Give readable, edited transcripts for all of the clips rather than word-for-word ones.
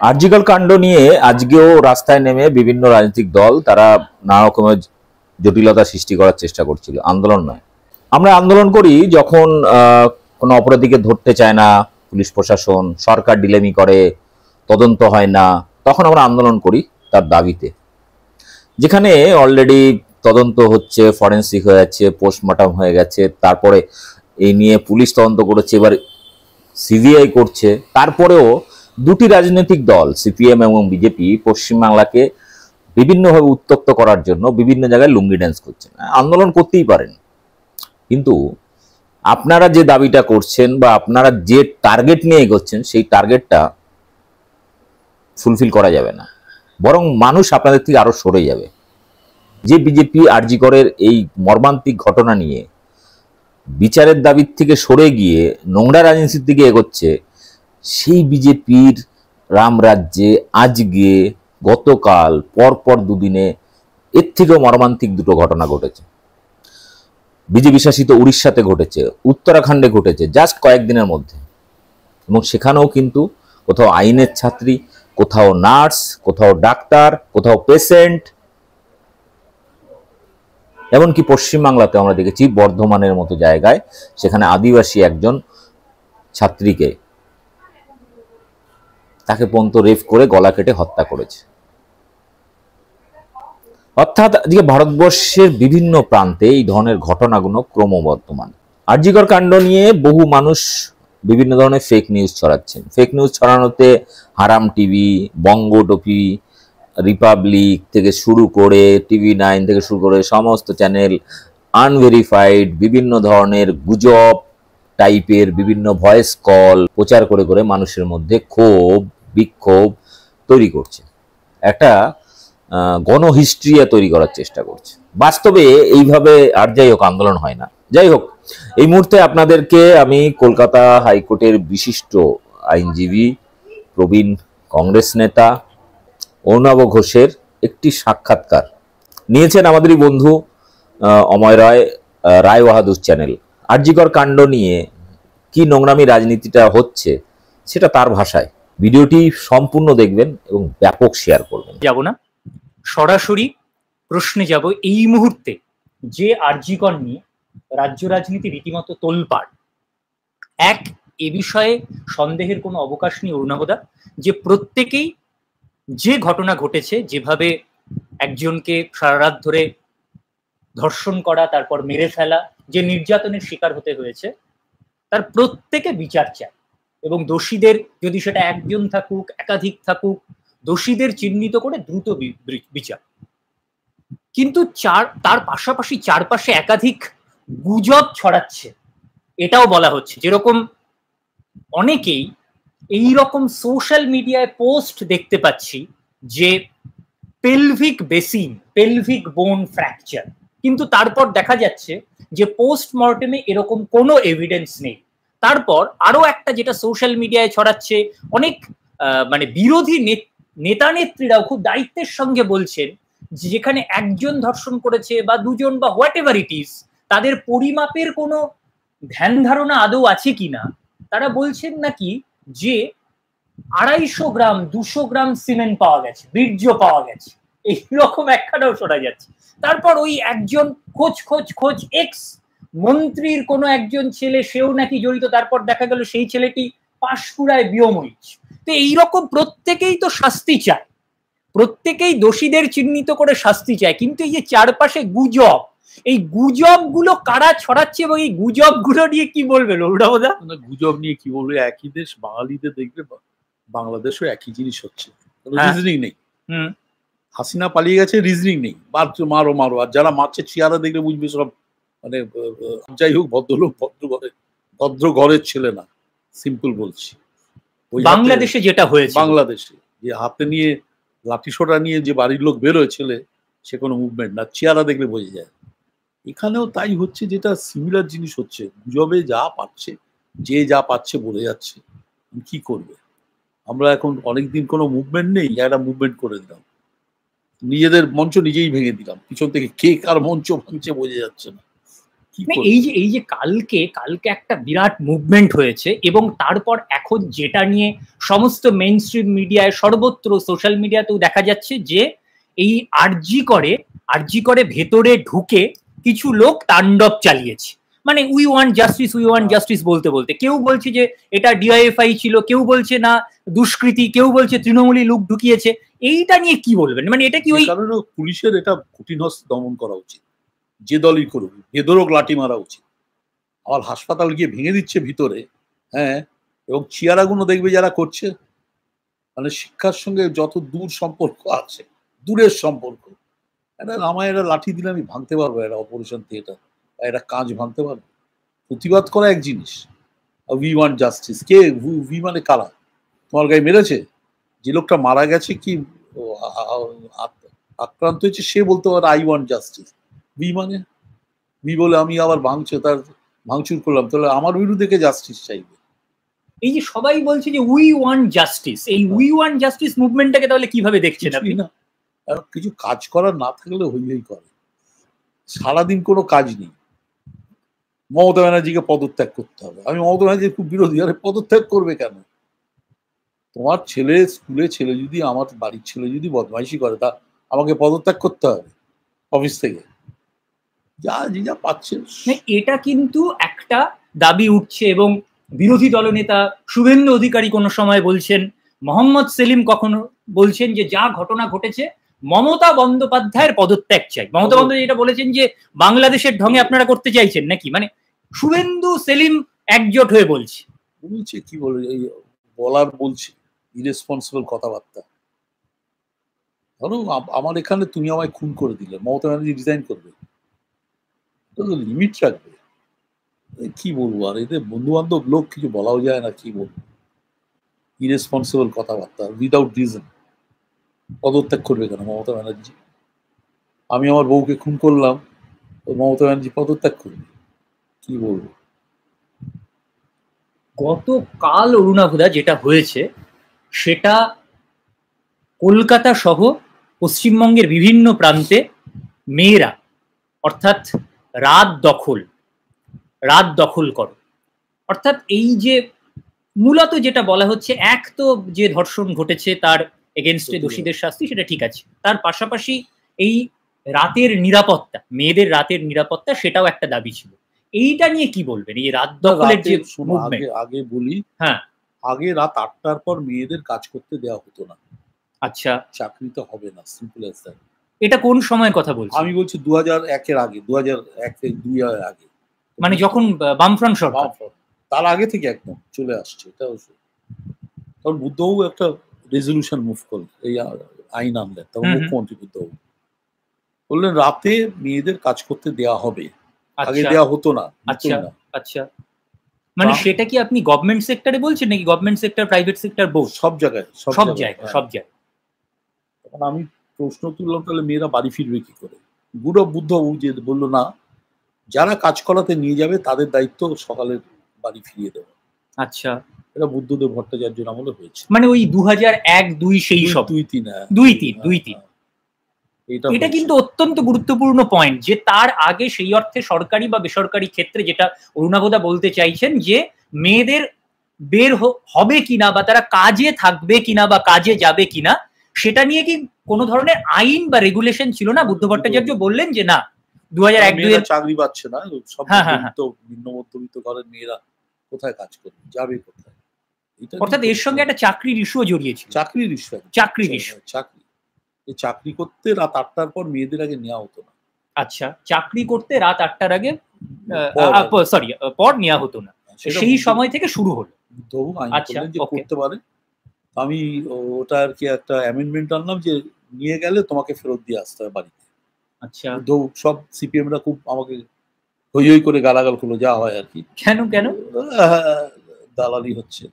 আরজিকর কাণ্ড নিয়ে আজকেও রাস্তায় নেমে বিভিন্ন রাজনৈতিক দল তারা নানা রকমের জটিলতা সৃষ্টি করার চেষ্টা করছিল, আন্দোলন নয়। আমরা আন্দোলন করি যখন কোনো অপরাধীকে ধরতে চায় না পুলিশ প্রশাসন, সরকার ডিলেমি করে, তদন্ত হয় না, তখন আমরা আন্দোলন করি তার দাবিতে। যেখানে অলরেডি তদন্ত হচ্ছে, ফরেন্সিক হয়ে যাচ্ছে, পোস্টমর্টম হয়ে গেছে, তারপরে এই নিয়ে পুলিশ তদন্ত করেছে, এবার সিবিআই করছে, তারপরেও দুটি রাজনৈতিক দল সিপিএম এবং বিজেপি পশ্চিমবাংলাকে বিভিন্নভাবে উত্তক্ত করার জন্য বিভিন্ন জায়গায় লুঙ্গি ড্যান্স করছেন। আন্দোলন করতেই পারেন, কিন্তু আপনারা যে দাবিটা করছেন বা আপনারা যে টার্গেট নিয়ে এগোচ্ছেন সেই টার্গেটটা ফুলফিল করা যাবে না, বরং মানুষ আপনাদের থেকে আরো সরে যাবে। যে বিজেপি আরজিকরের এই মর্মান্তিক ঘটনা নিয়ে বিচারের দাবির থেকে সরে গিয়ে নোংরা রাজনীতির দিকে এগোচ্ছে, সেই বিজেপির রামরাজ্যে আজকে গতকাল পরপর দুদিনে এর থেকেও মর্মান্তিক দুটো ঘটনা ঘটেছে। বিজেপি শাসিত উড়িষ্যাতে ঘটেছে, উত্তরাখণ্ডে ঘটেছে জাস্ট কয়েকদিনের মধ্যে, এবং সেখানেও কিন্তু কোথাও আইনের ছাত্রী, কোথাও নার্স, কোথাও ডাক্তার, কোথাও পেশেন্ট, এমনকি পশ্চিমবাংলাতে আমরা দেখেছি বর্ধমানের মতো জায়গায় সেখানে আদিবাসী একজন ছাত্রীকে তাকে পর্যন্ত রেপ করে গলা কেটে হত্যা করেছে। অর্থাৎ আজকে ভারতবর্ষের বিভিন্ন প্রান্তে এই ধরনের ঘটনাগুলো ক্রমবর্ধমান। আরজিকর কাণ্ড নিয়ে বহু মানুষ বিভিন্ন ধরনের ফেক নিউজ ছড়াচ্ছেন। ফেক নিউজ ছড়ানোতে হারাম টিভি, বঙ্গটপি, রিপাবলিক থেকে শুরু করে TV9 থেকে শুরু করে সমস্ত চ্যানেল আনভেরিফাইড বিভিন্ন ধরনের গুজব টাইপের বিভিন্ন ভয়েস কল প্রচার করে করে মানুষের মধ্যে ক্ষোভ বিক্ষোভ তৈরি করছে, একটা গণহিস্ট্রিয়া তৈরি করার চেষ্টা করছে। বাস্তবে এইভাবে আর যাই হোক আন্দোলন হয় না। যাই হোক, এই মুহূর্তে আপনাদেরকে আমি কলকাতা হাইকোর্টের বিশিষ্ট আইনজীবী, প্রবীণ কংগ্রেস নেতা অর্ণব ঘোষের একটি সাক্ষাৎকার নিয়েছেন আমাদেরই বন্ধু অময় রায়, রায় বাহাদুর চ্যানেল। আরজিকর কাণ্ড নিয়ে কি নোংরামি রাজনীতিটা হচ্ছে সেটা তার ভাষায়। ভিডিওটি সম্পূর্ণ দেখবেন এবং ব্যাপক শেয়ার করবেন। যাব না, সরাসরি প্রশ্নে যাব। এই মুহূর্তে যে আরজিকর নিয়ে রাজ্য রাজনীতি রীতিমতো তোলপাড়, এক এ বিষয়ে সন্দেহের কোনো অবকাশ নেই অরুণাবদা, যে প্রত্যেকেই যে ঘটনা ঘটেছে, যেভাবে একজনকে সারা রাত ধরে ধর্ষণ করা, তারপর মেরে ফেলা, যে নির্যাতনের শিকার হতে হয়েছে, তার প্রত্যেকে বিচার চায়, এবং দোষীদের, যদি সেটা একজন থাকুক একাধিক থাকুক, দোষীদের চিহ্নিত করে দ্রুত বিচার। কিন্তু তার পাশাপাশি চারপাশে একাধিক গুজব ছড়াচ্ছে, এটাও বলা হচ্ছে। যেরকম অনেকেই এই রকম সোশ্যাল মিডিয়ায় পোস্ট দেখতে পাচ্ছি যে পেলভিক বেসিন, পেলভিক বোন ফ্র্যাকচার, কিন্তু তারপর দেখা যাচ্ছে যে পোস্টমর্টেমে এরকম কোনো এভিডেন্স নেই। তারপর আরো একটা যেটা সোশ্যাল মিডিয়ায় ছড়াচ্ছে, অনেক মানে বিরোধী নেতা নেত্রীরাও খুব দায়িত্বের সঙ্গে বলছেন যেখানে একজন ধর্ষণ করেছে বা দুজন বা হোয়াট এভার ইট ইজ, তাদের পরিমাপের কোনো ধ্যান ধারণা আদৌ আছে কিনা। তারা বলছেন নাকি যে 250 গ্রাম 200 গ্রাম সিমেন্ট পাওয়া গেছে, বীর্য পাওয়া গেছে, এইরকম একখানাও শোনা যাচ্ছে। তারপর ওই একজন খোঁজ খোঁজ খোঁজ এক্স মন্ত্রীর কোনো একজন ছেলে, সেও নাকি জড়িত, তারপর দেখা গেল সেই ছেলেটি পাঁশকুড়ায় বিয়মরিচ। তো এইরকম প্রত্যেকেই তো শাস্তি চায়, প্রত্যেকেই দোষীদের চিহ্নিত করে শাস্তি চায়, কিন্তু এই যে চারপাশে গুজব, এই গুজব গুলো কারা ছড়াচ্ছে এবং এই গুজব গুলো নিয়ে কি বলবে অরুণাবদা? গুজব নিয়ে কি বলবে, একই দেশ, বাঙালিদের দেখবে বাংলাদেশও একই জিনিস হচ্ছে, রিজনিং নেই। হাসিনা পালিয়ে গেছে, রিজনিং নেই, মারো মারো, আর যারা মারছে চেহারা দেখলে বুঝবে সব মানে যাই হোক ভদ্রলোক, ভদ্র ঘরের ছেলে না, সিম্পল বলছি। বাংলাদেশে যেটা হয়েছে, বাংলাদেশে যে হাতে নিয়ে লাঠি সোটা নিয়ে যে বাড়ির লোক বেরোয় ছেলে, সে কোনো মুভমেন্ট না, চেহারা দেখলে বোঝা যায়। এখানেও তাই হচ্ছে, যেটা সিমিলার জিনিস হচ্ছে। গুজবে যা পাচ্ছে, যে যা পাচ্ছে বলে যাচ্ছে, কি করবে। আমরা এখন অনেকদিন কোনো মুভমেন্ট নেই, একটা মুভমেন্ট করে দিলাম, নিজেদের মঞ্চ নিজেই ভেঙে দিলাম, পিছন থেকে কে কার মঞ্চ ভাঙছে বোঝা যাচ্ছে না, কি কি মানে করবে? এই যে কালকে একটা বিরাট মুভমেন্ট হয়েছে, এবং তারপর এখন যেটা নিয়ে সমস্ত মেইন স্ট্রিম মিডিয়ায়, সর্বত্র সোশ্যাল মিডিয়াতেও দেখা যাচ্ছে যে এই আরজি করে ভেতরে ঢুকে কিছু লোক তাণ্ডব চালিয়েছে। মানে উই ওয়ান্ট জাস্টিস বলতে বলতে কেউ বলছে যে এটা ডিআইএফআই ছিল, কেউ বলছে না দুষ্কৃতী, কেউ বলছে তৃণমূলী লোক ঢুকিয়েছে। এইটা নিয়ে কি বলবেন? মানে এটা কি ওই এই কারণে পুলিশের এটা কঠিন হস্তে দমন করা উচিত, যে দলই করুক, বেদরক লাঠি মারা উচিত। আবার হাসপাতাল গিয়ে ভেঙে দিচ্ছে ভিতরে, হ্যাঁ, এবং চিয়ারাগুলো দেখবে যারা করছে, মানে শিক্ষার সঙ্গে যত দূর সম্পর্ক আছে, দূরের সম্পর্ক। আমায় একটা লাঠি দিলে আমি ভাঙতে পারবো একটা অপারেশন থিয়েটার, একটা কাজ ভাঙতে পারবো। প্রতিবাদ করা এক জিনিস, we want justice. K we মানে কারা? তোমার গায়ে মেরেছে? যে লোকটা মারা গেছে কি আক্রান্ত হয়েছে সে বলতে পারে আই ওয়ান্ট জাস্টিস। মানে বলে আমি আবার তার ভাঙচুর করলাম, তাহলে আমার বিরুদ্ধে কে জাস্টিস চাইবে? এই যে সবাই বলছে যে উই ওয়ান্ট জাস্টিস, এই উই ওয়ান্ট জাস্টিস মুভমেন্টটাকে তাহলে কিভাবে দেখছেন আপনি? না, কিছু কাজ করার না থাকলে হই করে, সারাদিন কোনো কাজ নেই। মমতা ব্যানার্জিকে পদত্যাগ করতে হবে। আমি মমতা ব্যানার্জির খুব বিরোধী। আরে পদত্যাগ করবে কেন? তোমার ছেলে স্কুলে ছেলে যদি, আমার বাড়ির ছেলে যদি বদমাইশি করে, তা আমাকে পদত্যাগ করতে হবে অফিস থেকে? যা পাচ্ছে। এটা কিন্তু একটা দাবি উঠছে, এবং বিরোধী দলনেতা শুভেন্দু অধিকারী কোনো সময় বলছেন, মোহাম্মদ সেলিম কখনো বলছেন যে যা ঘটনা ঘটেছে মমতা বন্দ্যোপাধ্যায়ের পদত্যাগ চাই। মমতা বন্দ্যোপাধ্যায় এটা বলেছেন যে বাংলাদেশের ঢঙে আপনারা করতে চাইছেন নাকি, মানে শুভেন্দু সেলিম একজোট হয়ে বলছে। কি বলে এই বলছে ইরেসপন্সিবল কথাবার্তা। ধরো আমার এখানে তুমি আমায় খুন করে দিলে, মমতা ব্যানার্জি রিজাইন করবে? লিমিট রাখবে। কি বলবো আর, এদের বন্ধু বান্ধব লোক, কিছু বলাও যায় না। কি বলবো, ইরেসপন্সিবল কথাবার্তা উইদাউট রিজন। পদত্যাগ করবে কেন মমতা ব্যানার্জি? আমি আমার বউকে খুন করলাম, মমতা ব্যানার্জি পদত্যাগ করবে? কি বলবো। গতকাল অরুণাভুদা যেটা হয়েছে সেটা কলকাতা সহ পশ্চিমবঙ্গের বিভিন্ন প্রান্তে মেয়েরা, অর্থাৎ রাত দখল করো, অর্থাৎ এই যে মূলত যেটা বলা হচ্ছে, এক তো যে ধর্ষণ ঘটেছে তার এগেনস্টে দোষীদের শাস্তি, সেটা ঠিক আছে, তার পাশাপাশি এই রাতের নিরাপত্তা, মেয়েদের রাতের নিরাপত্তা, সেটাও একটা দাবি ছিল। এইটা নিয়ে কি বলবেন, এই রাত দখলের যে মুভমেন্ট? আগে বলি, হ্যাঁ, আগে রাত 8টার পর মেয়েদের কাজ করতে দেওয়া হতো না। আচ্ছা, চাকরি তো হবে না, সিম্পল অ্যাজ দ্যাট। এটা কোন সময়ের কথা বলছি? আমি বলছি 2001-এর আগে, 2001-2 আগে, মানে যখন বামফ্রন্ট সরকার। তার আগে থেকে একদম চলে আসছে এটা। কারণ বুদ্ধবাবু একটা রেজলিউশন মুভ করলেন, এই আইন আনলেন, তখন মুখ্যমন্ত্রী বুদ্ধবাবু বললেন রাতে মেয়েদের কাজ করতে দেওয়া হবে, আগে দেওয়া হতো না। আচ্ছা আচ্ছা, মানে সেটা কি আপনি গভর্নমেন্ট সেক্টরে বলছেন নাকি government sector, private sector, both? সব জায়গায়। তখন আমি প্রশ্ন তুললাম, তাহলে মেয়েরা বাড়ি ফিরবে কি করে? বুদ্ধবাবু যে বললো না, যারা কাজ করাতে নিয়ে যাবে তাদের দায়িত্ব সকালের বাড়ি ফিরিয়ে দেওয়া। আচ্ছা, এটা বুদ্ধদেব ভট্টাচার্যের আমলে হয়েছে, মানে ওই 2001-2 সেই সব 2-3। এটা কিন্তু অত্যন্ত গুরুত্বপূর্ণ পয়েন্ট, যে তার আগে সেই অর্থে সরকারি বা বেসরকারি ক্ষেত্রে, যেটা অরুণাভদা বলতে চাইছেন, যে মেয়েদের বের হবে কিনা বা তারা কাজে থাকবে কিনা বা কাজে যাবে কিনা, সেটা নিয়ে কি কোনো ধরনের আইন বা রেগুলেশন ছিল না? বুদ্ধ ভট্টাচার্য বললেন যে না, 2001-2 চাকরি পাচ্ছে না, সব নিম্ন মধ্যবিত্ত ঘরের মেয়েরা কোথায় কাজ করবে, যাবে কোথায়? অর্থাৎ এর সঙ্গে একটা চাকরির ইস্যুও জড়িয়েছে। চাকরির ইস্যু। চাকরি করতে রাত 8টার পর মেয়েদের আগে নেওয়া হতো না। আচ্ছা, চাকরি করতে রাত 8টার আগে পর নেওয়া হতো না, সেই সময় থেকে শুরু হলো। আচ্ছা, করতে পারে। আমি ওটা আর কি একটা অ্যামেন্ডমেন্ট আনলাম, যে নিয়ে গেলে তোমাকে ফেরত দিয়ে আসতে হবে বাড়িতে। আচ্ছা, সব সিপিএমরা খুব আমাকে হই হই করে গালাগাল করলো, যা হয় আর কি। কেন দালালি হচ্ছে।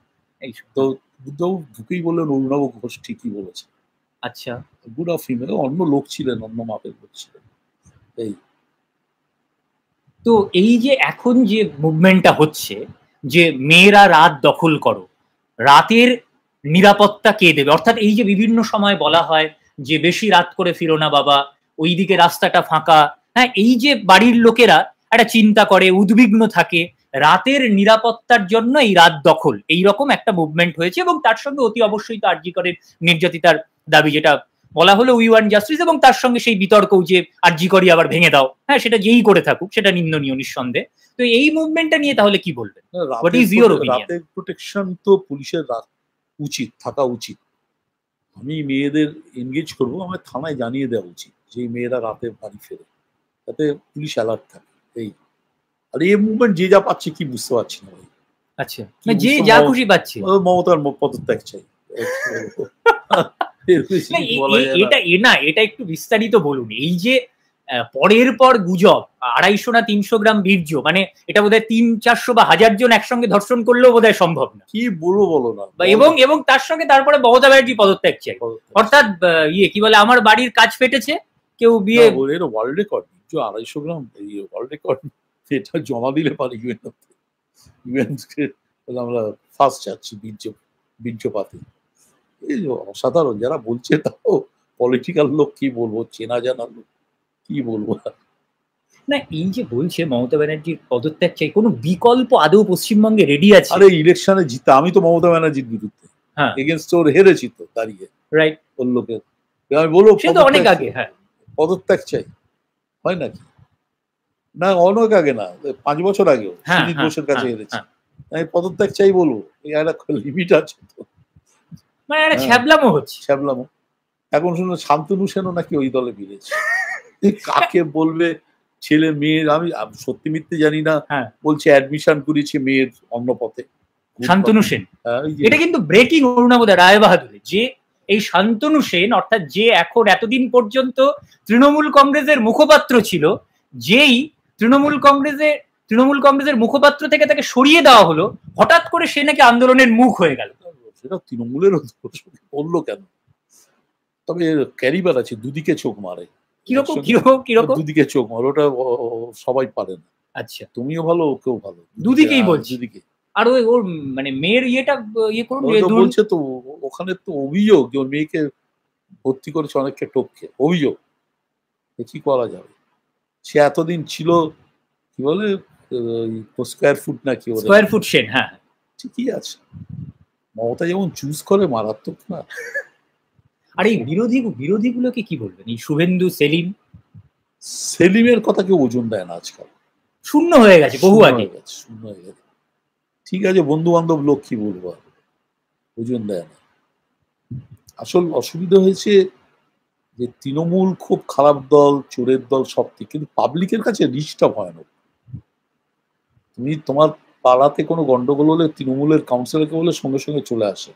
তো বুদ্ধবাবু ঢুকেই বললেন অরুণাভ ঘোষ ঠিকই বলেছে। আচ্ছা, গুড অফ হিম। অন্য লোক ছিলেন, অন্য মাপের লোক ছিলেন। এই তো এই যে এখন যে মুভমেন্টটা হচ্ছে, যে মেয়েরা রাত দখল করো, রাতের নিরাপত্তা কে দেবে? অর্থাৎ এই যে বিভিন্ন সময় বলা হয় যে বেশি রাত করে ফিরো না বাবা, ওইদিকে রাস্তাটা ফাঁকা, হ্যাঁ, এই যে বাড়ির লোকেরা একটা চিন্তা করে, উদ্বিগ্ন থাকে, রাতের নিরাপত্তার জন্য এই রাত দখল, এইরকম একটা মুভমেন্ট হয়েছে। এবং তার সঙ্গে অতি অবশ্যই তো আরজি করের নির্যাতিতার দাবি, যেটা বলা হলো উই ওয়ান্ট জাস্টিস, এবং তার সঙ্গে সেই বিতর্কও যে আরজি করি আবার ভেঙে দাও, হ্যাঁ সেটা যেই করে থাকুক সেটা নিন্দনীয় নিঃসন্দেহে। তো এই মুভমেন্টটা নিয়ে তাহলে কি বলবেন? What is your opinion? রাতের প্রোটেকশন তো পুলিশের উচিত, থাকা উচিত। আমি মেয়েদের এনগেজ করবো, আমার থানায় জানিয়ে দেওয়া উচিত যে মেয়েরা রাতে বাড়ি ফেরে, তাতে পুলিশ অ্যালার্ট থাকে। এই আর এই মুভমেন্ট যে যা পাচ্ছে কি বুঝতে পারছি না ভাই। আচ্ছা, যে যা খুশি পাচ্ছে, মমতার পদত্যাগ চাই। এটা একটু বিস্তারিত বলুন। এই যে পরের পর গুজব, 250 না 300 গ্রাম বীর্য, মানে এটা বোধহয় 300-400 বা 1000 জন একসঙ্গে ধর্ষণ করলেও বোধহয় সম্ভব না। কি বলবো বলো না। এবং তার সঙ্গে তারপরে মমতা ব্যানার্জি পদত্যাগ চাই, অর্থাৎ কি বলে, আমার বাড়ির কাজ ফেটেছে, কেউ বিয়ে ওয়ার্ল্ড রেকর্ড 250 গ্রাম ওয়ার্ল্ড রেকর্ড, এটা জমা দিলে পারি আমরা ফার্স্ট যাচ্ছি বীর্যপাতে। এই অসাধারণ, যারা বলছে তাও পলিটিক্যাল লোক, কি বলবো, চেনা জানা লোক, কি বলবো না। এই যে বলছে মমতা ব্যানার্জির পদত্যাগ চাই, কোনো বিকল্প আদৌ পশ্চিমবঙ্গে রেডি আছে? আরে ইলেকশনে জিতে, আমি তো মমতা ব্যানার্জির বিরুদ্ধে, হ্যাঁ এগেনস্ট ওর হেরেছি তো দাঁড়িয়ে, রাইট, ওর লোকের। আমি বলবো সে তো অনেক আগে, হ্যাঁ পদত্যাগ চাই, হয় নাকি? না অনেক আগে না, 5 বছর আগেও সুজিত ঘোষের কাছে হেরেছি। আমি পদত্যাগ চাই বলবো, একটা লিমিট আছে তো, মানে একটা ছ্যাবলামো হচ্ছে। ছ্যাবলামো। এখন শুনো শান্তনু সেনও নাকি ওই দলে ফিরেছে। কাকে বলবে ছেলে মেয়ের, আমি সত্যি মিথ্যে জানি না, বলছে অ্যাডমিশন করেছে মেয়ের অন্য পথে। শান্তনু সেন, এটা কিন্তু ব্রেকিং অরুণাবোধা রায় বাহাদুরে, যে এই শান্তনু সেন, অর্থাৎ যে এখন এতদিন পর্যন্ত তৃণমূল কংগ্রেসের মুখপাত্র ছিল, যেই তৃণমূল কংগ্রেসের মুখপাত্র থেকে তাকে সরিয়ে দেওয়া হলো, হঠাৎ করে সে নাকি আন্দোলনের মুখ হয়ে গেল। সেটা তৃণমূলের বললো কেন? তবে ক্যারিবার আছে, দুদিকে চোখ মারে। কিরকম দুদিকে চোখ মারে, ওটা সবাই পারে না। আচ্ছা, তুমিও ভালো, কেউ ভালো, দুদিকেই বলছি। দুদিকে। আর ওর মানে মেয়ের ইয়েটা করুন, বলছে তো ওখানে তো অভিযোগ যে ওর মেয়েকে ভর্তি করেছে অনেককে টপকে, অভিযোগ। কি করা যাবে? সে এতদিন ছিল কি বলে স্কোয়ার ফুট না কি, স্কোয়ার ফুট সেন, হ্যাঁ ঠিকই আছে। মমতা যেমন চুজ করে, মারাত্মক না। আর এই বিরোধীগুলোকে কি বলবেন? এই শুভেন্দু, সেলিমের কথা কেউ ওজন দেয় না আজকাল, শূন্য হয়ে গেছে, বহু আগে শূন্য হয়ে গেছে। ঠিক আছে, বন্ধু বান্ধব লোক, কি বলবো, ওজন দেয় না। আসল অসুবিধা হয়েছে যে তৃণমূল খুব খারাপ দল, চোরের দল, সব ঠিক, কিন্তু পাবলিকের কাছে রিচটা ভয়ানক। তুমি তোমার পাড়াতে কোনো গন্ডগোল হলে তৃণমূলের কাউন্সিলরকে বলে সঙ্গে সঙ্গে চলে আসে।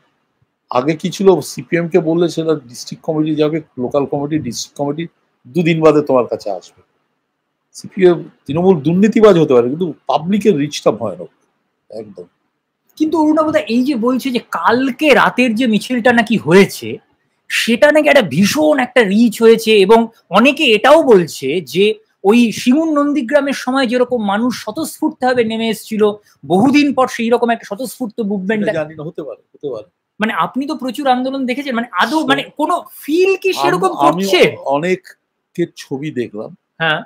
আগে কি ছিল, সিপিএম কে বললে সেটা ডিস্ট্রিক্ট কমিটি যাবে, লোকাল কমিটি, ডিস্ট্রিক্ট কমিটি 2 দিন বাদে তোমার কাছে আসবে। সিপিএম, তৃণমূল দুর্নীতিবাজ হতে পারে, কিন্তু পাবলিকের রিচটা ভয়ানক একদম। কিন্তু অরুণাবোধা এই যে বলছে যে কালকে রাতের যে মিছিলটা নাকি হয়েছে, সেটা নাকি একটা ভীষণ একটা রিচ হয়েছে, এবং অনেকে এটাও বলছে যে ওই শিমুন নন্দীগ্রামের সময় যেরকম মানুষ স্বতঃস্ফূর্ত ভাবে নেমে এসেছিল, বহুদিন পর সেই রকম একটা স্বতঃস্ফূর্ত মুভমেন্ট। জানি না, হতে পারে। মানে আপনি তো প্রচুর আন্দোলন দেখেছেন, মানে আদৌ মানে কোনো ফিল কি সেরকম করছে? অনেকের ছবি দেখলাম, হ্যাঁ,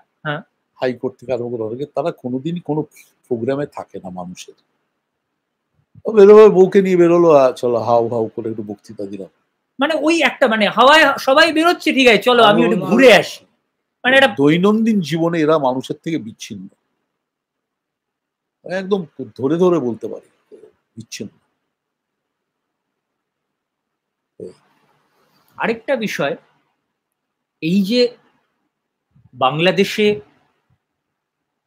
হাইকোর্ট থেকে আরম্ভ করে অনেকে, তারা কোনোদিনই কোনো প্রোগ্রামে থাকে না মানুষের। বেরোবে, বউকে নিয়ে বেরোলো, চলো হাউ হাউ করে একটু বক্তৃতা দিলাম, মানে ওই একটা, মানে হাওয়ায় সবাই বেরোচ্ছে, ঠিক আছে চলো আমি একটু ঘুরে আসি। মানে এটা দৈনন্দিন জীবনে এরা মানুষের থেকে বিচ্ছিন্ন, একদম ধরে ধরে বলতে পারি বিচ্ছিন্ন। আরেকটা বিষয়, এই যে বাংলাদেশে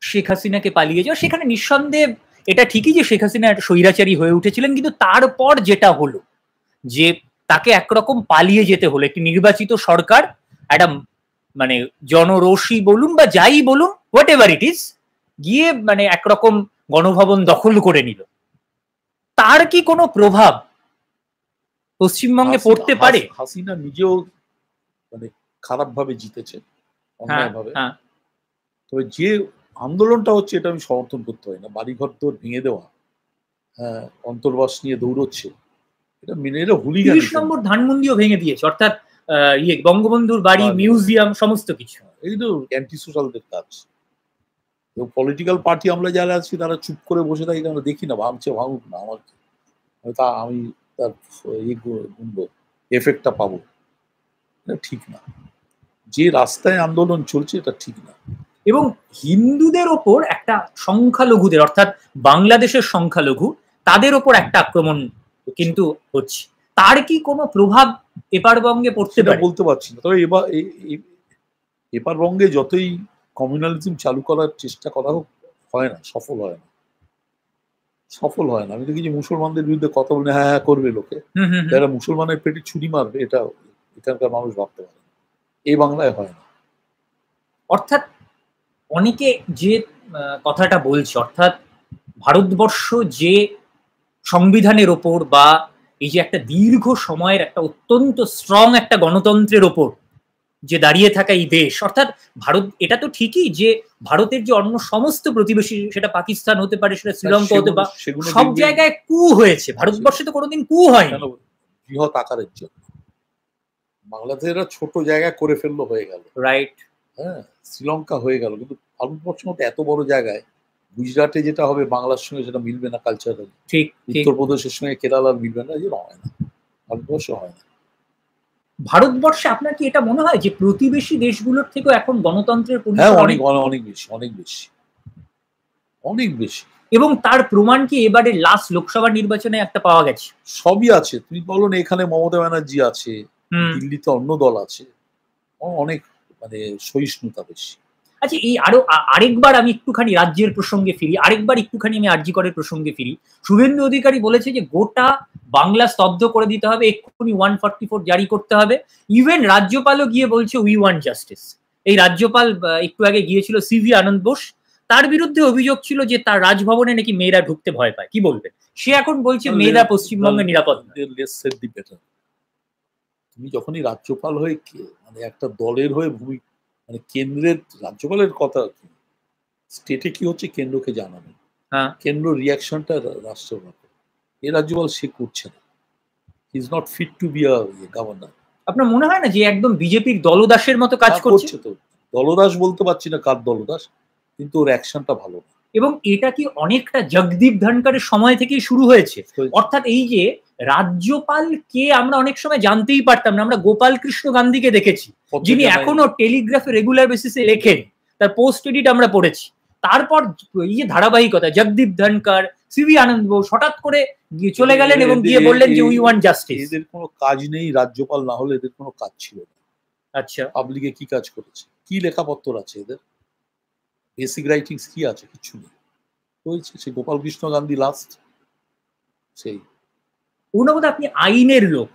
শেখ হাসিনাকে পালিয়ে যাওয়া, সেখানে নিঃসন্দেহে এটা ঠিকই যে শেখ হাসিনা একটা স্বৈরাচারী হয়ে উঠেছিলেন, কিন্তু তারপর যেটা হলো যে তাকে একরকম পালিয়ে যেতে হলো, একটি নির্বাচিত সরকার একটা মানে জনরোষী বলুন বা যাই বলুন, হোয়াট এভার ইট ইজ, গিয়ে মানে একরকম গণভবন দখল করে নিল। তার কি কোনো প্রভাব পশ্চিমবঙ্গে পড়তে পারে? হাসিনা নিজেও মানে খারাপ ভাবে জিতেছে, অন্যায়ভাবে। তবে যে আন্দোলনটা হচ্ছে, এটা আমি সমর্থন করতে হয় না। বাড়িঘর তো ভেঙে দেওয়া, অন্তর্বাস নিয়ে দৌড়চ্ছে, এটা মেনে এলে হুলিগান। 30 নম্বর ধানমন্ডিও ভেঙে দিয়েছে, অর্থাৎ বঙ্গবন্ধুর বাড়ি, মিউজিয়াম, সমস্ত কিছু। এই তো অ্যান্টি সোশ্যালদের কাজ। এবং পলিটিক্যাল পার্টি আমরা যারা আছি তারা চুপ করে বসে থাকি, আমরা দেখি না, ভাঙছে ভাঙুক না, আমার আমি তার এফেক্টটা পাবো, এটা ঠিক না। যে রাস্তায় আন্দোলন চলছে এটা ঠিক না। এবং হিন্দুদের ওপর একটা সংখ্যালঘুদের, অর্থাৎ বাংলাদেশের সংখ্যালঘু, তাদের ওপর একটা আক্রমণ কিন্তু হচ্ছে, তার কি কোনো প্রভাব এপারবঙ্গে পড়তে সেটা পারে? বলতে পারছি না, তবে এপার বঙ্গে যতই কমিউনালিজম চালু করার চেষ্টা করা হোক, হয় না, সফল হয় না, সফল হয় না। আমি তো কিছু মুসলমানদের বিরুদ্ধে কথা বলে হ্যাঁ হ্যাঁ করবে লোকে, যারা মুসলমানের পেটে ছুরি মারবে, এটা এখানকার মানুষ ভাবতে পারে, এই বাংলায় হয় না। অর্থাৎ অনেকে যে কথাটা বলছে, অর্থাৎ ভারতবর্ষ যে সংবিধানের ওপর বা এই যে একটা দীর্ঘ সময়ের একটা অত্যন্ত স্ট্রং একটা গণতন্ত্রের ওপর যে দাঁড়িয়ে থাকা এই দেশ, অর্থাৎ ভারত, এটা তো ঠিকই যে ভারতের যে অন্য সমস্ত প্রতিবেশী, সেটা পাকিস্তান হতে পারে, সেটা শ্রীলঙ্কা হতে পারে, সব জায়গায় কু হয়েছে, ভারতবর্ষে তো কোনোদিন কু হয়নি। বৃহৎ আকারের জন্য বাংলাদেশের ছোট জায়গা করে ফেললো, হয়ে গেল, রাইট, হ্যাঁ, শ্রীলঙ্কা হয়ে গেল, কিন্তু ভারতবর্ষের মতো এত বড় জায়গায় গুজরাটে যেটা হবে বাংলার সঙ্গে সেটা মিলবে না কালচারালি, ঠিক, উত্তরপ্রদেশের সঙ্গে কেরালার মিলবে না, যেটা হয় না, ভারতবর্ষে হয় না। ভারতবর্ষে আপনার কি এটা মনে হয় যে প্রতিবেশী দেশগুলোর থেকেও এখন গণতন্ত্রের হ্যাঁ, পরিসর অনেক অনেক বেশি, অনেক বেশি, অনেক বেশি। এবং তার প্রমাণ কি এবারে লাস্ট লোকসভা নির্বাচনে একটা পাওয়া গেছে? সবই আছে, তুমি বলো না, এখানে মমতা ব্যানার্জি আছে, দিল্লিতে অন্য দল আছে, অনেক মানে সহিষ্ণুতা বেশি। আচ্ছা, এই আরেকবার আমি একটুখানি রাজ্যের প্রসঙ্গে ফিরি, আরেকবার একটুখানি আমি আরজি করের প্রসঙ্গে ফিরি। শুভেন্দু অধিকারী বলেছে যে গোটা বাংলা স্তব্ধ করে দিতে হবে, এক্ষুনি 144 জারি করতে হবে। ইভেন রাজ্যপালও গিয়ে বলছে উই ওয়ান্ট জাস্টিস। এই রাজ্যপাল একটু আগে গিয়েছিল সিভি আনন্দ বোস, তার বিরুদ্ধে অভিযোগ ছিল যে তার রাজভবনে নাকি মেয়েরা ঢুকতে ভয় পায়। কি বলবেন? সে এখন বলছে মেয়েরা পশ্চিমবঙ্গে নিরাপদ নয়। তুমি যখনই রাজ্যপাল হয়ে মানে একটা দলের হয়ে মানে কেন্দ্রের রাজ্যপালের কথা, স্টেটে কি হচ্ছে কেন্দ্রকে জানাবে, কেন্দ্র রিয়াকশনটা রাষ্ট্রের ব্যাপার। এই রাজ্যপাল সে করছে না, he is not fit to be a governor. আপনার মনে হয় না যে একদম বিজেপির দলদাসের মতো কাজ করছে? তো দলদাস বলতে পারছি না কার দলদাস, কিন্তু ওর অ্যাকশনটা ভালো। এবং এটা কি অনেকটা জগদীপ ধনকরের সময় থেকেই শুরু হয়েছে? অর্থাৎ এই যে রাজ্যপাল কে আমরা অনেক সময় জানতেই পারতাম না, আমরা গোপাল কৃষ্ণ গান্ধীকে দেখেছি, যিনি এখনো টেলিগ্রাফে রেগুলার বেসিসে লেখেন, তার পোস্ট এডিট আমরা পড়েছি। তারপর এই যে ধারাবাহিকতা, জগদীপ ধনকর, সিভি আনন্দ বোস হঠাৎ করে চলে গেলেন এবং গিয়ে বললেন যে উই ওয়ান্ট জাস্টিস। এদের কোনো কাজ নেই, রাজ্যপাল না হলে এদের কোনো কাজ ছিল না। আচ্ছা, পাবলিকে কি কাজ করেছে, কি লেখাপত্র আছে এদের, বেসিক রাইটিংস কি আছে, কিছু নেই। হয়েছে সে গোপাল কৃষ্ণ গান্ধী লাস্ট, সেই পূর্ণবোধ আপনি আইনের লোক,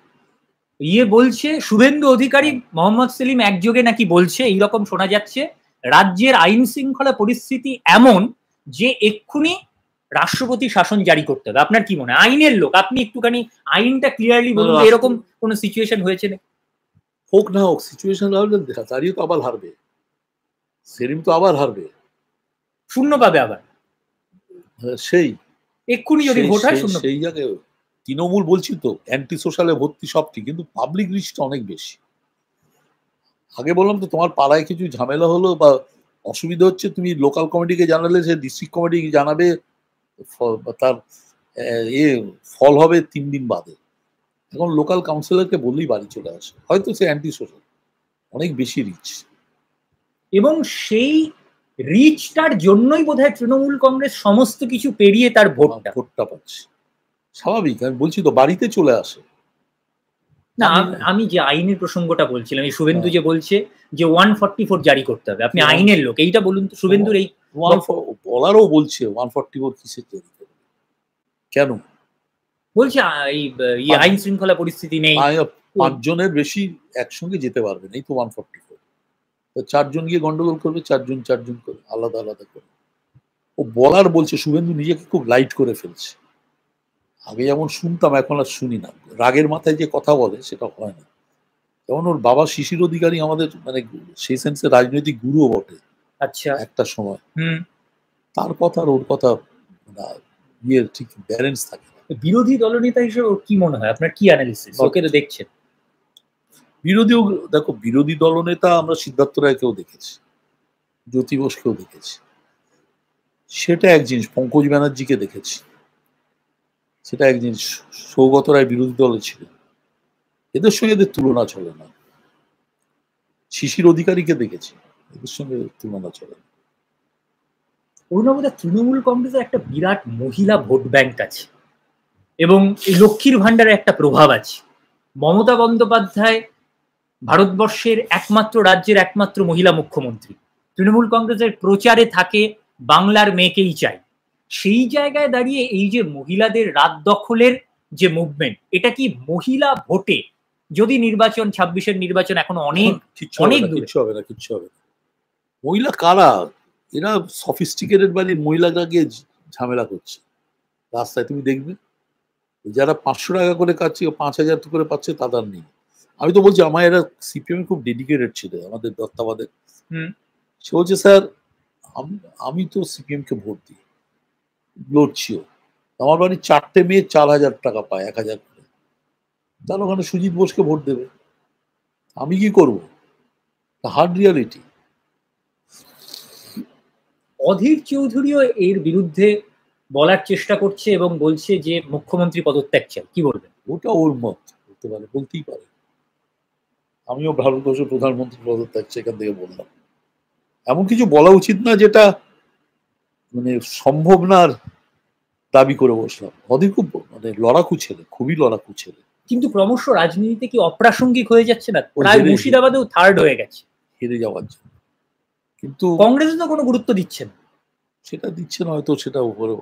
বলছে শুভেন্দু অধিকারী, মোহাম্মদ সেলিম একযোগে নাকি বলছে, এইরকম শোনা যাচ্ছে, রাজ্যের আইন শৃঙ্খলা পরিস্থিতি এমন যে এক্ষুনি রাষ্ট্রপতি শাসন জারি করতে হবে। আপনার কি মনে হয়? আইনের লোক আপনি, একটুখানি আইনটা ক্লিয়ারলি বলুন, এরকম কোন সিচুয়েশন হয়েছে না? হোক না হোক, সিচুয়েশন দাঁড়িয়ে তো আবার হারবে, সেলিম তো আবার হারবে, শূন্য পাবে আবার, সেই এক্ষুনি যদি ভোট হয় শূন্য। সেই জায়গায় তৃণমূল বলছি তো অ্যান্টি সোশ্যালে ভর্তি সব ঠিক, কিন্তু পাবলিক রিস্কটা অনেক বেশি। আগে বললাম তো, তোমার পাড়ায় কিছু ঝামেলা হলো বা অসুবিধা হচ্ছে, তুমি লোকাল কমিটিকে জানালে সে ডিস্ট্রিক্ট কমিটিকে জানাবে, তার ফল হবে 3 দিন বাদে। এখন লোকাল কাউন্সিলরকে বললেই বাড়ি চলে আসে, হয়তো সে অ্যান্টি সোশ্যাল, অনেক বেশি রিচ। এবং সেই রিচটার জন্যই বোধহয় তৃণমূল কংগ্রেস সমস্ত কিছু পেরিয়ে তার ভোটটা পাচ্ছে। স্বাভাবিক, আমি বলছি তো বাড়িতে চলে আসে। না, আমি যে আইনের প্রসঙ্গটা বলছিলাম, এই শুভেন্দু যে বলছে যে 144 জারি করতে হবে, আপনি আইনের লোক, এইটা বলুন তো শুভেন্দুর এই বলারও বলছে 144 কিসের জারি করবে, কেন বলছে এই আইন শৃঙ্খলা পরিস্থিতি নেই, 5 জনের বেশি একসঙ্গে যেতে পারবে না, এই তো 144। তো 4 জন গিয়ে গন্ডগোল করবে, 4 জন করে আলাদা আলাদা করে। ও বলার বলছে, শুভেন্দু নিজেকে খুব লাইট করে ফেলছে। আগে যেমন শুনতাম, এখন আর শুনি না, রাগের মাথায় যে কথা বলে সেটা হয় না। যেমন ওর বাবা শিশির অধিকারী আমাদের মানে সেই সেন্সে রাজনৈতিক গুরুও বটে। আচ্ছা, একটা সময় তার কথা আর ওর কথা ঠিক ব্যালেন্স থাকে। বিরোধী দলনেতা হিসেবে কি মনে হয়, আপনার কি অ্যানালিসিস? ওকে তো দেখছেন, দেখো বিরোধী দলনেতা আমরা সিদ্ধার্থ রায়কেও দেখেছি, জ্যোতি বোসকেও দেখেছি, সেটা এক জিনিস, পঙ্কজ ব্যানার্জিকে দেখেছি, সেটা এক জিনিস। সৌগত রায় বিরোধী দলে ছিলেন, এদের সঙ্গে এদের তুলনা চলে না। শিশির অধিকারীকে দেখেছি, এদের সঙ্গে তুলনা চলে না। অরুণাবদা, তৃণমূল কংগ্রেসের একটা বিরাট মহিলা ভোট ব্যাংক আছে এবং এই লক্ষ্মীর ভাণ্ডারের একটা প্রভাব আছে। মমতা বন্দ্যোপাধ্যায় ভারতবর্ষের একমাত্র রাজ্যের একমাত্র মহিলা মুখ্যমন্ত্রী। তৃণমূল কংগ্রেসের প্রচারে থাকে বাংলার মেয়েকেই চাই। সেই জায়গায় দাঁড়িয়ে এই যে মহিলাদের রাত দখলের যে মুভমেন্ট, এটা কি মহিলা ভোটে, যদি নির্বাচন 26-এর নির্বাচন এখনো অনেক অনেক দূরে, কিচ্ছু হবে না, কিচ্ছু হবে না। মহিলা কারা? এরা সফিস্টিকেটেড বাড়ির মহিলারা গিয়ে ঝামেলা করছে রাস্তায়, তুমি দেখবে। যারা 500 টাকা করে কাছে 5000 করে পাচ্ছে তাদের নেই। আমি তো বলছি, আমার এরা সিপিএম খুব ডেডিকেটেড ছিল, আমাদের দত্তাবাদের। সে বলছে, স্যার আমি তো সিপিএম কে ভোট দিই, লড়ছিও, আমার বাড়ির 4টে মেয়ে 4000 টাকা পায়, 1000 করে, তাহলে ওখানে সুজিত বোসকে ভোট দেবে, আমি কি করবো? Hard reality. অধীর চৌধুরীও এর বিরুদ্ধে বলার চেষ্টা করছে এবং বলছে যে মুখ্যমন্ত্রী পদত্যাগ চাই, কি বলবেন? ওটা ওর মত, বলতে পারে, বলতেই পারে। আমিও ভারতবর্ষের প্রধানমন্ত্রী পদত্যাগ চাই এখান থেকে বললাম। এমন কিছু বলা উচিত না যেটা মানে সম্ভব না দাবি করে বসলাম। অধীর খুব মানে লড়াকু ছেলে, খুবই লড়াকু ছেলে। কিন্তু ক্রমশ রাজনীতিতে কি অপ্রাসঙ্গিক হয়ে যাচ্ছে না? প্রায় মুর্শিদাবাদেও থার্ড হয়ে গেছে হেরে যাওয়ার জন্য, কিন্তু কংগ্রেস তো কোনো গুরুত্ব দিচ্ছে না। সেটা দিচ্ছে না হয়তো, সেটা উপরে।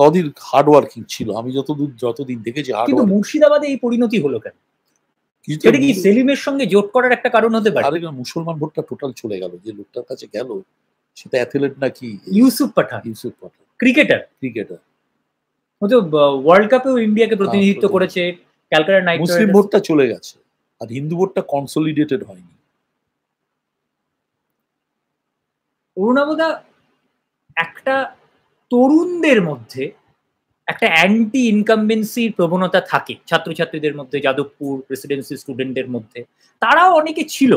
অধীর হার্ড ওয়ার্কিং ছিল, আমি যতদিন দেখেছি হার্ড কিন্তু ওয়ার্কিং। মুর্শিদাবাদে এই পরিণতি হলো কেন? এটা কি সেলিমের সঙ্গে জোট করার একটা কারণ হতে পারে? আরে মুসলমান ভোটটা টোটাল চলে গেল, যে লোকটার কাছে গেল সেটা অ্যাথলেট নাকি? ইউসুফ পাঠান, ক্রিকেটার। ও তো ওয়ার্ল্ড কাপেও ইন্ডিয়াকে প্রতিনিধিত্ব করেছে, ক্যালকাটা নাইট রাইডার্স। মুসলিম ভোটটা চলে গেছে, আর হিন্দু ভোটটা কনসলিডেটেড হয়নি। অরুণাবদা, একটা তরুণদের মধ্যে একটা অ্যান্টি ইনকামবেন্সির প্রবণতা থাকে ছাত্রছাত্রীদের মধ্যে, যাদবপুর প্রেসিডেন্সি স্টুডেন্টদের মধ্যে। তারাও অনেকে ছিল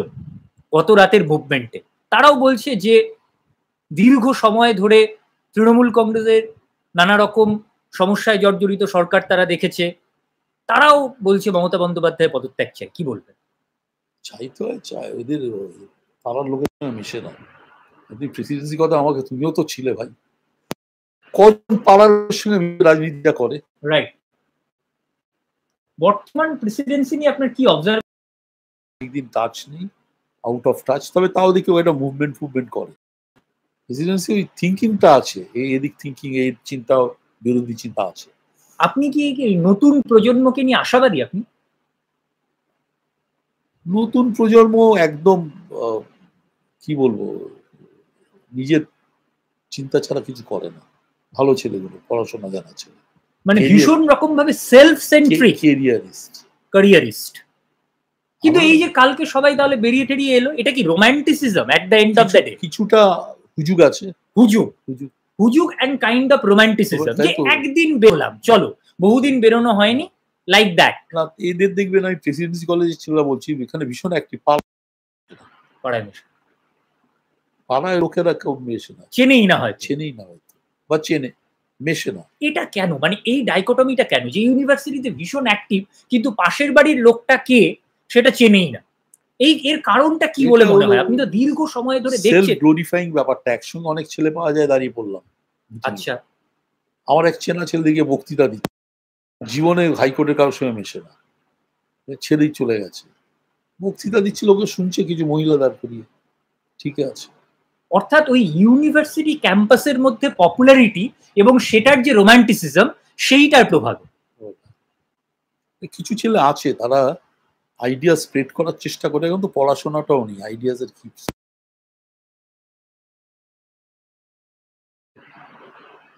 গত রাতের মুভমেন্টে। তারাও বলছে যে দীর্ঘ সময় ধরে তৃণমূল কংগ্রেসের নানা রকম সমস্যায় জর্জরিত সরকার তারা দেখেছে। তারাও বলছে মমতা বন্দ্যোপাধ্যায় পদত্যাগ চাই, কি বলবেন? চাইতে হয়, চায়, ওদের পাড়ার লোকের সঙ্গে মিশে না। আপনি প্রেসিডেন্সি কথা আমাকে, তুমিও তো ছিলে ভাই, কোন পাড়ার সঙ্গে রাজনীতিটা করে? রাইট। বর্তমান প্রেসিডেন্সি নিয়ে আপনার কি অবজার্ভ? একদিন টাচ নেই, আউট অফ টাচ, তবে তাও দেখি ওটা মুভমেন্ট করে। প্রেসিডেন্সি ওই থিঙ্কিংটা আছে, এদিক থিঙ্কিং, এই চিন্তা, বিরোধী চিন্তা আছে। আপনি কি নতুন প্রজন্মকে নিয়ে আশাবাদী? আপনি নতুন প্রজন্ম একদম কি বলবো, নিজের চিন্তা ছাড়া কিছু করে না। ভালো ছেলেগুলো, পড়াশোনা জানা ছেলে, মানে ভীষণ রকম ভাবে সেলফ সেন্ট্রিক, ক্যারিয়ারিস্ট। কিন্তু এই যে কালকে সবাই তাহলে বেরিয়ে টেরিয়ে এলো, এটা কি romanticism at the end of the day? কিছুটা হুজুগ আছে, হুজুগ এন্ড কাইন্ড অফ রোমান্টিসিজম, যে একদিন বেরোলাম, চলো, বহুদিন বেরোনো হয়নি, লাইক দ্যাট। না, এদের দেখবেন, আমি প্রেসিডেন্সি কলেজের ছেলেরা বলছি, এখানে ভীষণ অ্যাক্টিভ। পাড়ায় লোকেরা কেউ মেশে না, চেনেই না হয়তো, বা চেনে, মেশে না। এটা কেন? মানে এই ডাইকোটমিটা কেন, যে ইউনিভার্সিটিতে ভীষণ অ্যাক্টিভ কিন্তু পাশের বাড়ির লোকটা কে সেটা চেনেই না? এর কারণটা কি বলে মনে হয়? আপনি তো দীর্ঘ সময় ধরে দেখছেন। সেলফ গ্লোরিফাইং ব্যাপারটা। একসঙ্গে অনেক ছেলে পাওয়া যায়, দাঁড়িয়ে পড়লাম। আচ্ছা, আমার এক চেনা ছেলে দিকে বক্তৃতা দিচ্ছে, জীবনে হাইকোর্টের কারোর সঙ্গে মেশে না, ছেলেই চলে গেছে, বক্তৃতা দিচ্ছে, লোকে শুনছে, কিছু মহিলা দাঁড় করিয়ে, ঠিক আছে। অর্থাৎ ওই ইউনিভার্সিটি ক্যাম্পাসের মধ্যে পপুলারিটি এবং সেটার যে রোমান্টিসিজম, সেইটার প্রভাব। কিছু ছেলে আছে, তারা আইডিয়া স্প্রেড করার চেষ্টা করে, কিন্তু পড়াশোনাটাও নেই, আইডিয়াস এর কি।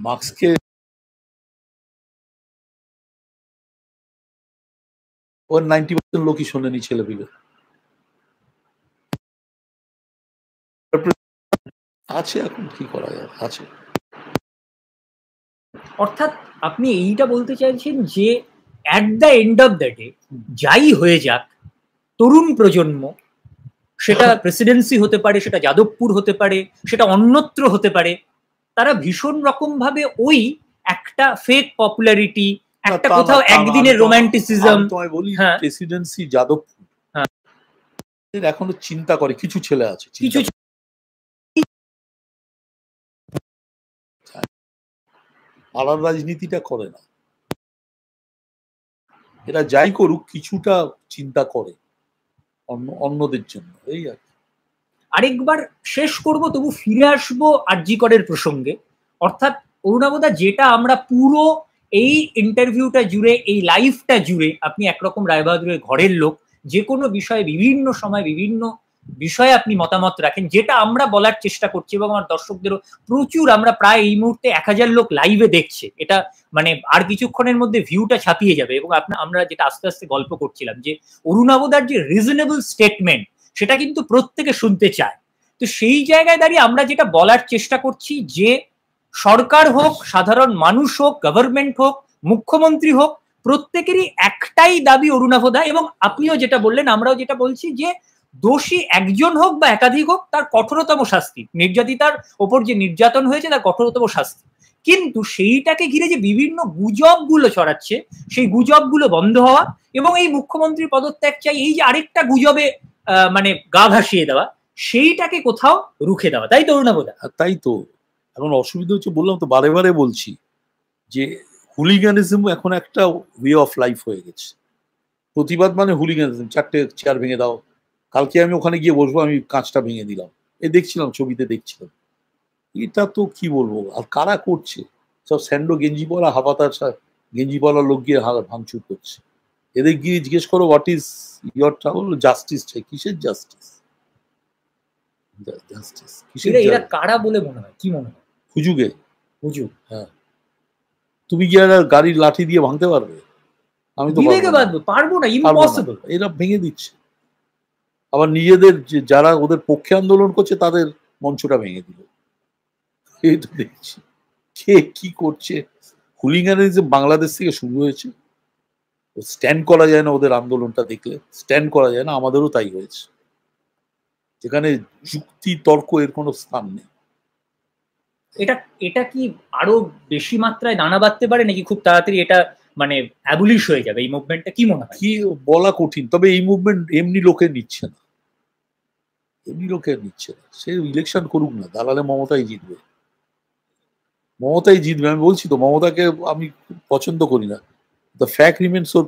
মার্কসকে ওর 90% লোকই শোনেনি, ছেলেপিলে আছে, এখন কি করা যায়, আছে। অর্থাৎ আপনি এইটা বলতে চাইছেন যে at the end of the day, যাই হয়ে যাক, তরুণ প্রজন্ম, সেটা প্রেসিডেন্সি হতে পারে, সেটা যাদবপুর হতে পারে, সেটা অন্যত্র হতে পারে, তারা ভীষণ রকম ভাবে ওই একটা ফেক পপুলারিটি, একটা তা না, কোথাও তা না, একদিনের আমি তো- রোম্যান্টিসিজম। আমি তোমায় বলি হ্যাঁ। প্রেসিডেন্সি যাদবপুর হ্যাঁ। এর এখনো চিন্তা করে, কিছু ছেলে আছে চিন্তা কিছু করে। পাড়ার রাজনীতিটা করে না, এরা যাই করুক কিছুটা চিন্তা করে অন্যদের জন্য, এই আর কি। আরেকবার শেষ করব, তবু ফিরে আসবো আরজি করের প্রসঙ্গে। অর্থাৎ অরুণাবদা, যেটা আমরা পুরো এই ইন্টারভিউটা জুড়ে, এই লাইফটা জুড়ে, আপনি একরকম রায়বাহাদুরের ঘরের লোক, যে কোনো বিষয়ে বিভিন্ন সময় বিভিন্ন বিষয়ে আপনি মতামত রাখেন, যেটা আমরা বলার চেষ্টা করছি এবং আমার দর্শকদেরও প্রচুর, আমরা প্রায় এই মুহূর্তে 1000 লোক লাইভে দেখছে, এটা মানে আর কিছুক্ষণের মধ্যে ভিউটা ছাপিয়ে যাবে। এবং আমরা যেটা আস্তে আস্তে গল্প করছিলাম যে অরুণাবদার যে রিজনেবল স্টেটমেন্ট, সেটা কিন্তু প্রত্যেকে শুনতে চায়। তো সেই জায়গায় দাঁড়িয়ে আমরা যেটা বলার চেষ্টা করছি যে সরকার হোক, সাধারণ মানুষ হোক, গভর্নমেন্ট হোক, মুখ্যমন্ত্রী হোক, প্রত্যেকেরই একটাই দাবি অরুণাভদা, এবং আপনিও যেটা বললেন, আমরাও যেটা বলছি, যে দোষী একজন হোক বা একাধিক হোক, তার কঠোরতম শাস্তি, নির্যাতিতার ওপর যে নির্যাতন হয়েছে তার কঠোরতম শাস্তি। কিন্তু সেইটাকে ঘিরে যে বিভিন্ন গুজবগুলো ছড়াচ্ছে, সেই গুজবগুলো বন্ধ হওয়া, এবং এই মুখ্যমন্ত্রীর পদত্যাগ চাই, এই যে আরেকটা গুজবে মানে গা ভাসিয়ে দেওয়া, সেইটাকে কোথাও রুখে দেওয়া। তাই তো অরুণাভদা? তাই তো এখন অসুবিধা হচ্ছে, বললাম তো, বারে বারে বলছি যে হুলিগানিজম এখন একটা ওয়ে অফ লাইফ হয়ে গেছে। প্রতিবাদ মানে হুলিগানিজম, 4টে চেয়ার ভেঙে দাও। কালকে আমি ওখানে গিয়ে বসবো, আমি কাঁচটা ভেঙে দিলাম, দেখছিলাম, ছবিতে দেখছিলাম। এটা তো কি বলবো, আর কারা করছে? সব স্যান্ডো গেঞ্জি পরা, হাফাতার গেঞ্জি পরা লোক গিয়ে ভাঙচুর করছে। এদের গিয়ে জিজ্ঞেস করো what is your trouble, justice চাই। কিসের জাস্টিস? জাস্টিস কিসের? এরা কারা বলে মনে হয়, কি মনে হয়? হুজুগে। হুজুগ। হ্যাঁ, তুমি কি আর গাড়ির লাঠি দিয়ে ভাঙতে পারবে? আমি তো পারবো না, ইম্পসিবল। এরা ভেঙে দিচ্ছে। আবার নিজেদের যারা ওদের পক্ষে আন্দোলন করছে তাদের মঞ্চটা ভেঙে দিল। এই তো দেখছি কে কি করছে। হুলিগানিজম বাংলাদেশ থেকে শুরু হয়েছে, স্ট্যান্ড করা যায় না ওদের আন্দোলনটা দেখলে, স্ট্যান্ড করা যায় না। আমাদেরও তাই হয়েছে, যেখানে যুক্তি তর্ক এর কোনো স্থান নেই। এটা কি আরো বেশি মাত্রায় দানা বাঁধতে পারে, নাকি খুব তাড়াতাড়ি এটা মানে অ্যাবলিশ হয়ে যাবে এই মুভমেন্টটা, কি মনে হয়? কি বলা কঠিন, তবে এই মুভমেন্ট এমনি লোকে নিচ্ছে না, এমনি লোকে নিচ্ছে না। সে ইলেকশন করুক না, দালালে মমতাই জিতবে, মমতাই জিতবে। আমি বলছি তো, মমতাকে আমি পছন্দ করি না। দ্য ফ্যাক্ট রিমেন্স, ওর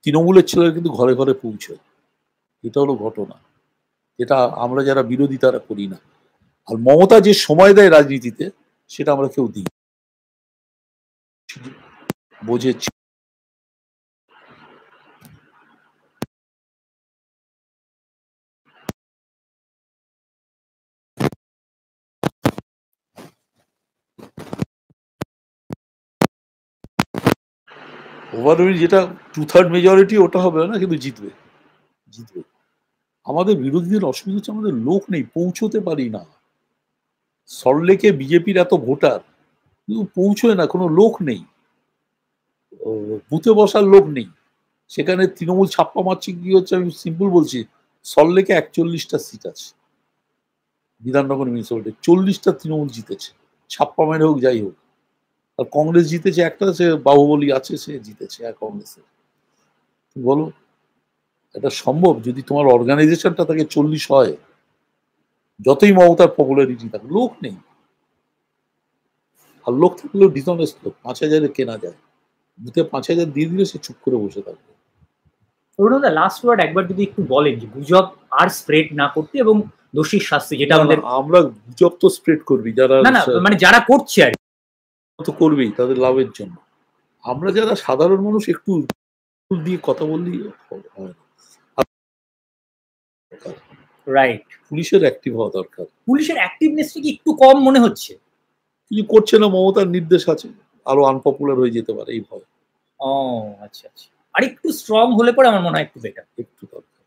তৃণমূলের ছেলেরা কিন্তু ঘরে ঘরে পৌঁছয়। এটা হলো ঘটনা, যেটা আমরা যারা বিরোধী তারা করি না। আর মমতা যে সময় দেয় রাজনীতিতে, সেটা আমরা কেউ দিই বোঝেছি। ওভারওয়েল যেটা 2/3 মেজরিটি, ওটা হবে না, কিন্তু জিতবে, জিতবে। আমাদের বিরোধীদের অসুবিধা হচ্ছে আমাদের লোক নেই, পৌঁছতে পারি না। সল্টলেকে বিজেপির এত ভোটার, কিন্তু পৌঁছয় না, কোনো লোক নেই, বুথে বসার লোক নেই। সেখানে তৃণমূল ছাপ্পা মারছে। কি হচ্ছে আমি সিম্পল বলছি, সল্টলেকে 41টা সিট আছে বিধাননগর মিউনিসিপ্যালিটি, 40টা তৃণমূল জিতেছে, ছাপ্পা মেরে হোক যাই হোক। আর কংগ্রেস জিতেছে একটা, সে বাহুবলী আছে, সে জিতেছে আর কংগ্রেসের। বলো এটা সম্ভব? যদি তোমার অর্গানাইজেশনটা তাকে 40 হয়, যতই মমতার পপুলারিটি থাকে, লোক নেই। আর লোক থাকলেও ডিসঅনেস্ট লোক, 5,000-এ কেনা যায়। বুথে 5,000 দিয়ে দিলে সে চুপ করে বসে থাকবে। অরুণদা, লাস্ট ওয়ার্ড একবার যদি একটু বলেন, যে গুজব আর স্প্রেড না করতে এবং দোষীর শাস্তি, যেটা আমাদের। আমরা গুজব তো স্প্রেড করবি, যারা না মানে যারা করছে আর তো করবেই তাদের লাভের জন্য। আমরা যারা সাধারণ মানুষ একটু দিয়ে কথা বললেই হয়। রাইট, পুলিশের অ্যাক্টিভ হওয়া দরকার। পুলিশের অ্যাক্টিভনেসটা কি একটু কম মনে হচ্ছে? কিছু করছে না, মমতার নির্দেশ আছে, আরো আনপপুলার হয়ে যেতে পারে, এই ভয়। ও আচ্ছা আচ্ছা, আর একটু স্ট্রং হলে পরে আমার মনে হয় একটু বেটার। একটু দরকার।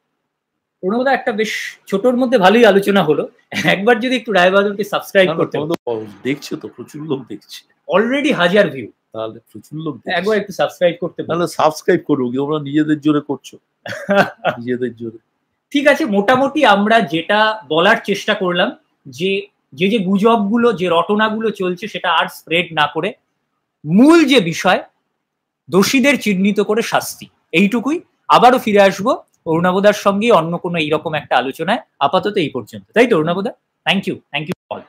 অরুণদা, একটা বেশ ছোটর মধ্যে ভালোই আলোচনা হলো। একবার যদি একটু রায়বাহাদুরকে সাবস্ক্রাইব করতে। দেখছে তো, প্রচুর লোক দেখছে, অলরেডি 1000 ভিউ, তাহলে প্রচুর লোক একবার একটু সাবস্ক্রাইব করতে। তাহলে সাবস্ক্রাইব করবো, তোমরা নিজেদের জোরে করছো, নিজেদের জোরে। ঠিক আছে, মোটামুটি আমরা যেটা বলার চেষ্টা করলাম, যে যে যে গুজবগুলো, যে রটনাগুলো চলছে সেটা আর স্প্রেড না করে মূল যে বিষয়, দোষীদের চিহ্নিত করে শাস্তি, এইটুকুই। আবারও ফিরে আসবো অরুণাবদার সঙ্গে অন্য কোনো এইরকম একটা আলোচনায়। আপাতত এই পর্যন্ত, তাই তো অরুণাবদা? Thank you all.